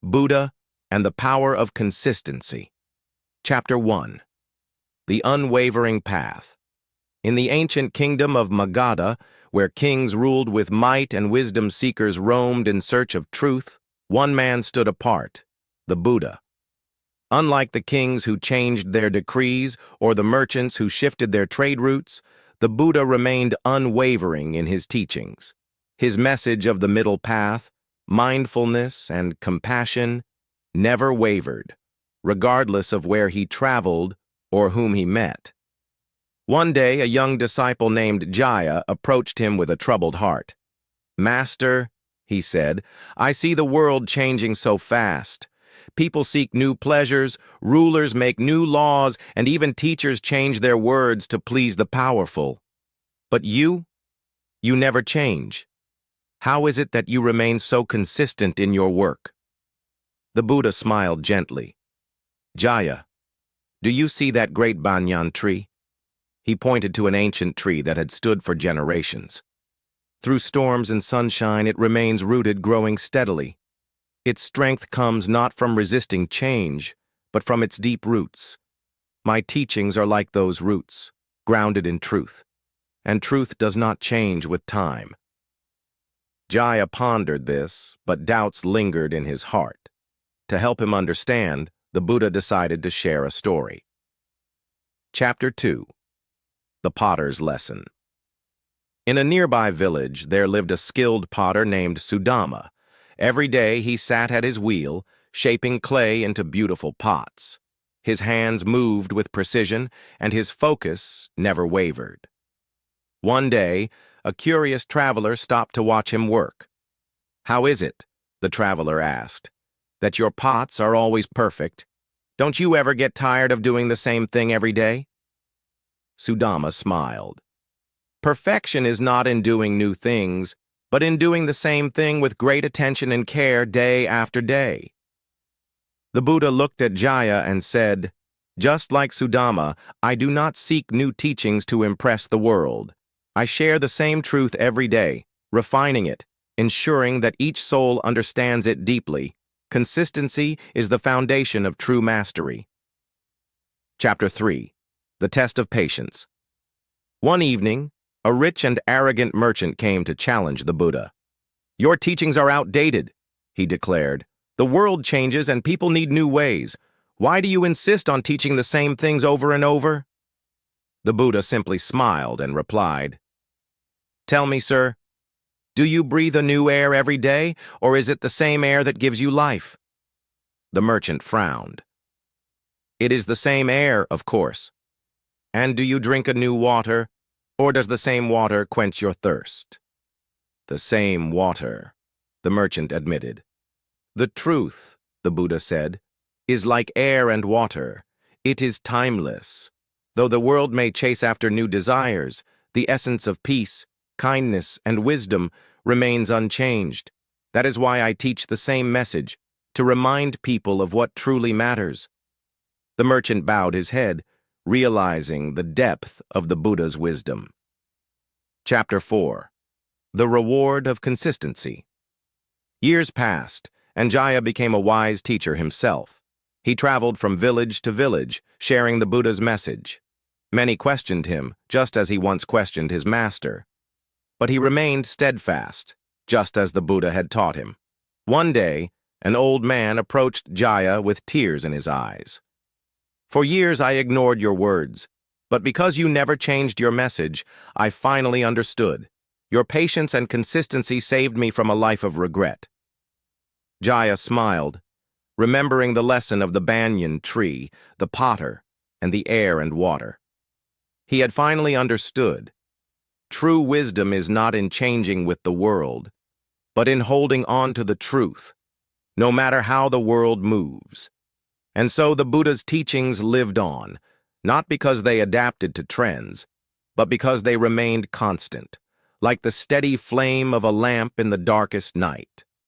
Buddha and the Power of Consistency. Chapter 1. The Unwavering Path. In the ancient kingdom of Magadha, where kings ruled with might and wisdom seekers roamed in search of truth, one man stood apart, the Buddha. Unlike the kings who changed their decrees or the merchants who shifted their trade routes, the Buddha remained unwavering in his teachings. His message of the middle path, mindfulness and compassion, never wavered, regardless of where he traveled or whom he met. One day, a young disciple named Jaya approached him with a troubled heart. "Master," he said, "I see the world changing so fast. People seek new pleasures, rulers make new laws, and even teachers change their words to please the powerful. But you never change. How is it that you remain so consistent in your work?" The Buddha smiled gently. "Jaya, do you see that great banyan tree?" He pointed to an ancient tree that had stood for generations. Through storms and sunshine, it remains rooted, growing steadily. Its strength comes not from resisting change, but from its deep roots. My teachings are like those roots, grounded in truth, and truth does not change with time. Jaya pondered this, but doubts lingered in his heart. To help him understand, the Buddha decided to share a story. Chapter 2. The Potter's Lesson. In a nearby village, there lived a skilled potter named Sudama. Every day he sat at his wheel, shaping clay into beautiful pots. His hands moved with precision, and his focus never wavered. One day, a curious traveler stopped to watch him work. "How is it," the traveler asked, "that your pots are always perfect? Don't you ever get tired of doing the same thing every day?" Sudama smiled. "Perfection is not in doing new things, but in doing the same thing with great attention and care day after day." The Buddha looked at Jaya and said, "Just like Sudama, I do not seek new teachings to impress the world. I share the same truth every day, refining it, ensuring that each soul understands it deeply. Consistency is the foundation of true mastery." Chapter 3. The Test of Patience. One evening, a rich and arrogant merchant came to challenge the Buddha. "Your teachings are outdated," he declared. "The world changes and people need new ways. Why do you insist on teaching the same things over and over?" The Buddha simply smiled and replied, "Tell me, sir, do you breathe a new air every day, or is it the same air that gives you life?" The merchant frowned. "It is the same air, of course. And do you drink a new water, or does the same water quench your thirst?" "The same water," the merchant admitted. "The truth," the Buddha said, "is like air and water. It is timeless. Though the world may chase after new desires, the essence of peace, kindness, and wisdom remains unchanged. That is why I teach the same message, to remind people of what truly matters." The merchant bowed his head, realizing the depth of the Buddha's wisdom. Chapter 4. The Reward of Consistency. Years passed, and Jaya became a wise teacher himself. He traveled from village to village, sharing the Buddha's message. Many questioned him, just as he once questioned his master. But he remained steadfast, just as the Buddha had taught him. One day, an old man approached Jaya with tears in his eyes. "For years I ignored your words, but because you never changed your message, I finally understood. Your patience and consistency saved me from a life of regret." Jaya smiled, remembering the lesson of the banyan tree, the potter, and the air and water. He had finally understood. True wisdom is not in changing with the world, but in holding on to the truth, no matter how the world moves. And so the Buddha's teachings lived on, not because they adapted to trends, but because they remained constant, like the steady flame of a lamp in the darkest night.